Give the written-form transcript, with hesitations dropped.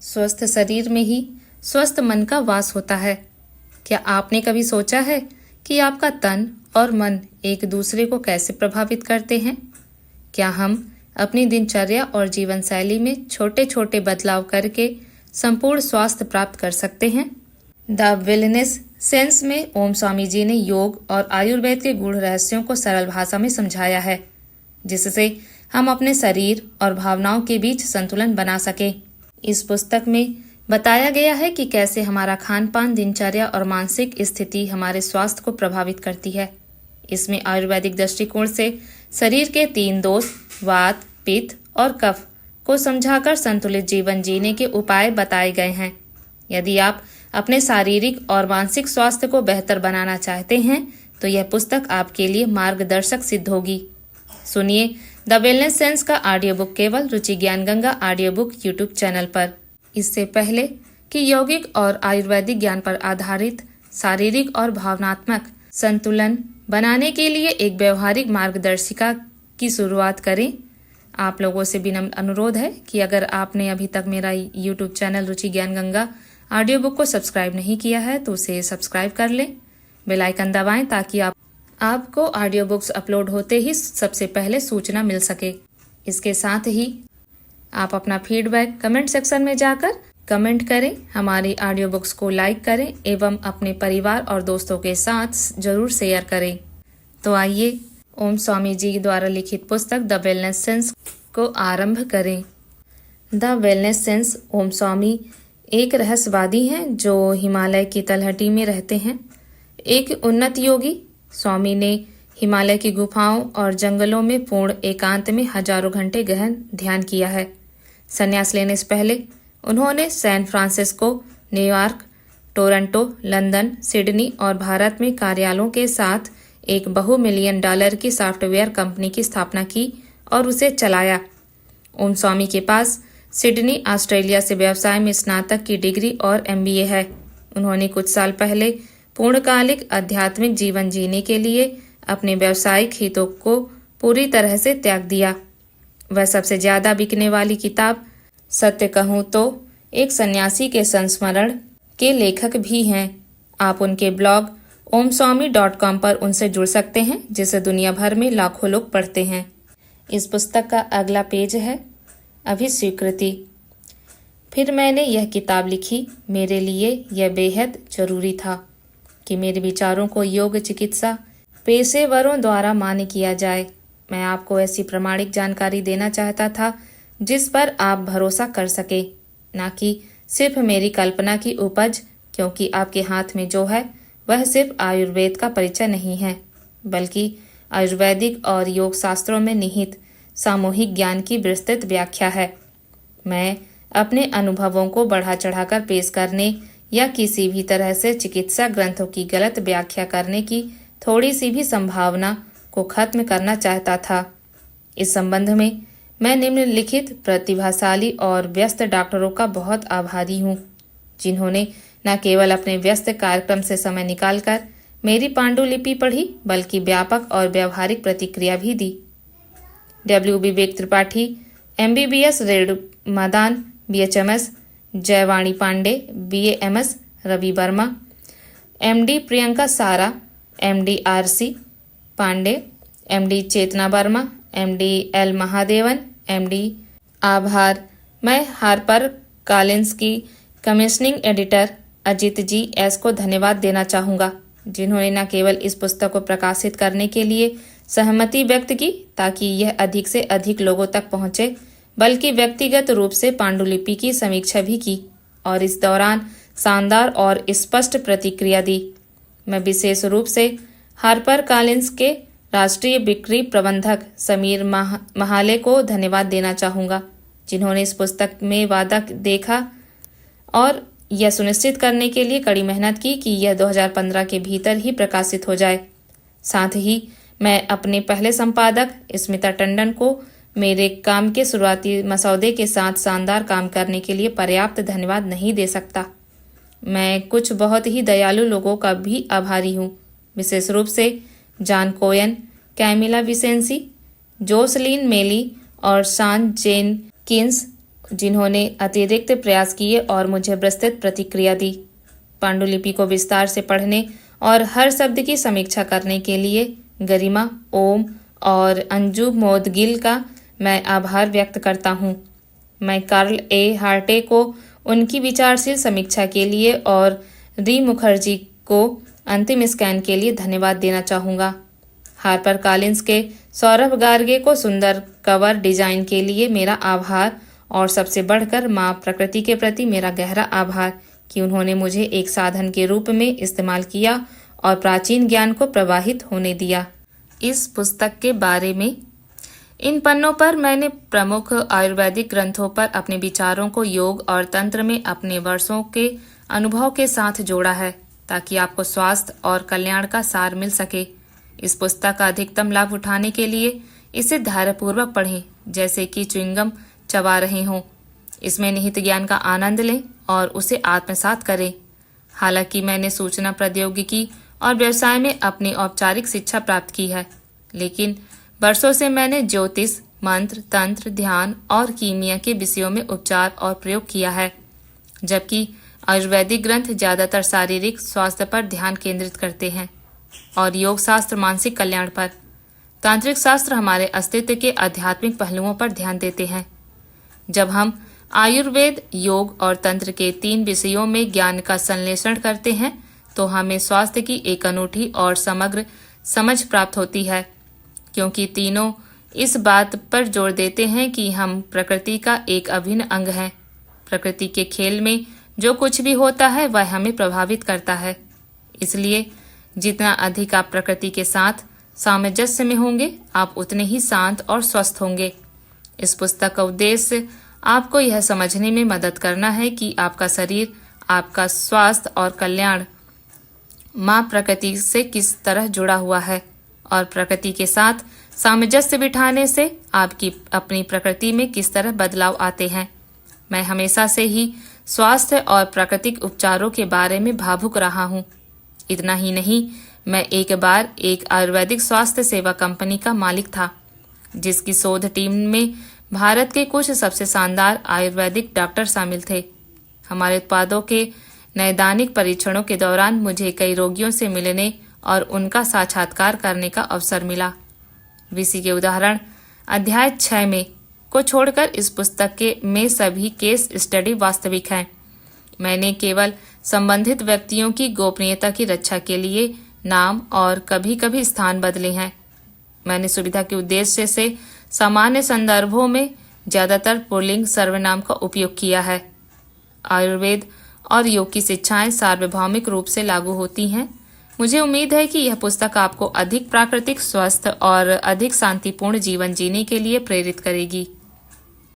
स्वस्थ शरीर में ही स्वस्थ मन का वास होता है। क्या आपने कभी सोचा है कि आपका तन और मन एक दूसरे को कैसे प्रभावित करते हैं? क्या हम अपनी दिनचर्या और जीवन शैली में छोटे छोटे बदलाव करके संपूर्ण स्वास्थ्य प्राप्त कर सकते हैं? द वेलनेस सेंस में ओम स्वामी जी ने योग और आयुर्वेद के गूढ़ रहस्यों को सरल भाषा में समझाया है, जिससे हम अपने शरीर और भावनाओं के बीच संतुलन बना सकें। इस पुस्तक में बताया गया है कि कैसे हमारा खान पान, दिनचर्या और मानसिक स्थिति हमारे स्वास्थ्य को प्रभावित करती है। इसमें आयुर्वेदिक दृष्टिकोण से शरीर के 3 दोष वात, पित्त और कफ को समझाकर संतुलित जीवन जीने के उपाय बताए गए हैं। यदि आप अपने शारीरिक और मानसिक स्वास्थ्य को बेहतर बनाना चाहते हैं तो यह पुस्तक आपके लिए मार्गदर्शक सिद्ध होगी। सुनिए द वेलनेस सेंस का ऑडियो बुक केवल रुचि ज्ञान Ganga audio book YouTube channel पर। इससे पहले कि यौगिक और आयुर्वेदिक ज्ञान पर आधारित शारीरिक और भावनात्मक संतुलन बनाने के लिए एक व्यवहारिक मार्गदर्शिका की शुरुआत करें, आप लोगों से विनम्र अनुरोध है कि अगर आपने अभी तक मेरा यूट्यूब चैनल रुचि ज्ञान गंगा ऑडियो बुक को सब्सक्राइब नहीं किया है तो उसे सब्सक्राइब कर लें, बेल आइकन दबाएं ताकि आपको ऑडियो बुक्स अपलोड होते ही सबसे पहले सूचना मिल सके। इसके साथ ही आप अपना फीडबैक कमेंट सेक्शन में जाकर कमेंट करें, हमारी ऑडियो बुक्स को लाइक करें एवं अपने परिवार और दोस्तों के साथ जरूर शेयर करें। तो आइए ओम स्वामी जी द्वारा लिखित पुस्तक द वेलनेस सेंस को आरंभ करें। द वेलनेस सेंस ओम स्वामी एक रहस्यवादी हैं जो हिमालय की तलहटी में रहते हैं। एक उन्नत योगी स्वामी ने हिमालय की गुफाओं और जंगलों में पूर्ण एकांत में हजारों घंटे गहन ध्यान किया है। संन्यास लेने से पहले उन्होंने San Francisco, New York, Toronto, London, Sydney और भारत में कार्यालयों के साथ एक $1 मिलियन की सॉफ्टवेयर कंपनी की स्थापना की और उसे चलाया। ओम स्वामी के पास सिडनी, ऑस्ट्रेलिया से व्यवसाय में स्नातक की डिग्री और MBA है। उन्होंने कुछ साल पहले पूर्णकालिक आध्यात्मिक जीवन जीने के लिए अपने व्यावसायिक हितों को पूरी तरह से त्याग दिया। वह सबसे ज्यादा बिकने वाली किताब सत्य कहूँ तो एक सन्यासी के संस्मरण के लेखक भी हैं। आप उनके ब्लॉग omswami.com पर उनसे जुड़ सकते हैं, जिसे दुनिया भर में लाखों लोग पढ़ते हैं। इस पुस्तक का अगला पेज है अभिस्वीकृति। फिर मैंने यह किताब लिखी। मेरे लिए यह बेहद जरूरी था कि मेरे विचारों को योग चिकित्सा पेशेवरों द्वारा मान्य किया जाए। मैं आपको ऐसी प्रामाणिक जानकारी देना चाहता था जिस पर आप भरोसा कर सके, न कि सिर्फ मेरी कल्पना की उपज, क्योंकि आपके हाथ में जो है वह सिर्फ आयुर्वेद का परिचय नहीं है, बल्कि आयुर्वेदिक और योग शास्त्रों में निहित सामूहिक ज्ञान की विस्तृत व्याख्या है। मैं अपने अनुभवों को बढ़ा चढ़ाकर पेश करने या किसी भी तरह से चिकित्सा ग्रंथों की गलत व्याख्या करने की थोड़ी सी भी संभावना को खत्म करना चाहता था। इस संबंध में मैं निम्नलिखित प्रतिभाशाली और व्यस्त डॉक्टरों का बहुत आभारी हूँ, जिन्होंने न केवल अपने व्यस्त कार्यक्रम से समय निकालकर मेरी पांडुलिपि पढ़ी, बल्कि व्यापक और व्यवहारिक प्रतिक्रिया भी दी। W. विवेक Tripathi, MBBS Renu Madan, BHMS जयवाणी Pandey, BAMS Ravi Varma, MD Priyanka सारा, MD RC पांडे, MD चेतना Verma, MD L Mahadevan, MD आभार। मैं हार्पर कॉलिंस की कमिश्निंग एडिटर अजित जी S को धन्यवाद देना चाहूँगा, जिन्होंने न केवल इस पुस्तक को प्रकाशित करने के लिए सहमति व्यक्त की ताकि यह अधिक से अधिक लोगों तक पहुंचे, बल्कि व्यक्तिगत रूप से पांडुलिपि की समीक्षा भी की और इस दौरान शानदार और स्पष्ट प्रतिक्रिया दी। मैं विशेष रूप से हार्पर कॉलिंस के राष्ट्रीय बिक्री प्रबंधक समीर महाले को धन्यवाद देना चाहूँगा, जिन्होंने इस पुस्तक में वादा देखा और यह सुनिश्चित करने के लिए कड़ी मेहनत की कि यह 2015 के भीतर ही प्रकाशित हो जाए। साथ ही मैं अपने पहले संपादक स्मिता टंडन को मेरे काम के शुरुआती मसौदे के साथ शानदार काम करने के लिए पर्याप्त धन्यवाद नहीं दे सकता। मैं कुछ बहुत ही दयालु लोगों का भी आभारी हूँ, विशेष रूप से जॉन कोयन, कैमिला विसेंसी, जोसलीन मेली और शान जेन किन्स जिन्होंने अतिरिक्त प्रयास किए और मुझे विस्तृत प्रतिक्रिया दी। पांडुलिपि को विस्तार से पढ़ने और हर शब्द की समीक्षा करने के लिए गरिमा, ओम और अंजू मोदगिल का मैं आभार व्यक्त करता हूँ। मैं कार्ल ए हार्टे को उनकी विचारशील समीक्षा के लिए और री मुखर्जी को अंतिम स्कैन के लिए धन्यवाद देना चाहूँगा। हार्पर कॉलिंस के सौरभ गार्गे को सुंदर कवर डिजाइन के लिए मेरा आभार और सबसे बढ़कर माँ प्रकृति के प्रति मेरा गहरा आभार कि उन्होंने मुझे एक साधन के रूप में इस्तेमाल किया और प्राचीन ज्ञान को प्रवाहित होने दिया। इस पुस्तक के बारे में इन पन्नों पर मैंने प्रमुख आयुर्वेदिक ग्रंथों पर अपने विचारों को योग और तंत्र में अपने वर्षों के अनुभव के साथ जोड़ा है ताकि आपको स्वास्थ्य और कल्याण का सार मिल सके। इस पुस्तक का अधिकतम लाभ उठाने के लिए इसे धैर्यपूर्वक पढ़ें जैसे कि च्युइंगम चबा रहे हों। इसमें निहित ज्ञान का आनंद लें और उसे आत्मसात करें। हालांकि मैंने सूचना प्रौद्योगिकी और व्यवसाय में अपनी औपचारिक शिक्षा प्राप्त की है, लेकिन वर्षों से मैंने ज्योतिष, मंत्र, तंत्र, ध्यान और कीमिया के विषयों में उपचार और प्रयोग किया है, जबकि आयुर्वेदिक ग्रंथ ज्यादातर शारीरिक स्वास्थ्य पर ध्यान केंद्रित करते हैं और योग शास्त्र मानसिक कल्याण पर। तांत्रिक शास्त्र हमारे अस्तित्व के आध्यात्मिक पहलुओं पर ध्यान देते हैं। जब हम आयुर्वेद, योग और तंत्र के 3 विषयों में ज्ञान का संश्लेषण करते हैं तो हमें स्वास्थ्य की एक अनूठी और समग्र समझ प्राप्त होती है, क्योंकि तीनों इस बात पर जोर देते हैं कि हम प्रकृति का एक अभिन्न अंग हैं। प्रकृति के खेल में जो कुछ भी होता है वह हमें प्रभावित करता है। इसलिए जितना अधिक आप प्रकृति के साथ सामंजस्य में होंगे, आप उतने ही शांत और स्वस्थ होंगे। इस पुस्तक का उद्देश्य आपको यह समझने में मदद करना है कि आपका शरीर, आपका स्वास्थ्य और कल्याण माँ प्रकृति से किस तरह जुड़ा हुआ है और प्रकृति के साथ सामंजस्य बिठाने से आपकी अपनी प्रकृति में किस तरह बदलाव आते हैं। मैं हमेशा से ही स्वास्थ्य और प्राकृतिक उपचारों के बारे में भावुक रहा हूँ। इतना ही नहीं, मैं एक बार एक आयुर्वेदिक स्वास्थ्य सेवा कंपनी का मालिक था, जिसकी शोध टीम में भारत के कुछ सबसे शानदार आयुर्वेदिक डॉक्टर शामिल थे। हमारे उत्पादों के नैदानिक परीक्षणों के दौरान मुझे कई रोगियों से मिलने और उनका साक्षात्कार करने का अवसर मिला। विसी के उदाहरण अध्याय 6 में को छोड़कर इस पुस्तक के में सभी केस स्टडी वास्तविक हैं। मैंने केवल संबंधित व्यक्तियों की गोपनीयता की रक्षा के लिए नाम और कभी कभी स्थान बदले हैं। मैंने सुविधा के उद्देश्य से सामान्य संदर्भों में ज्यादातर पुल्लिंग सर्वनाम का उपयोग किया है। आयुर्वेद और योग की शिक्षाएं सार्वभौमिक रूप से लागू होती हैं। मुझे उम्मीद है कि यह पुस्तक आपको अधिक प्राकृतिक, स्वस्थ और अधिक शांतिपूर्ण जीवन जीने के लिए प्रेरित करेगी।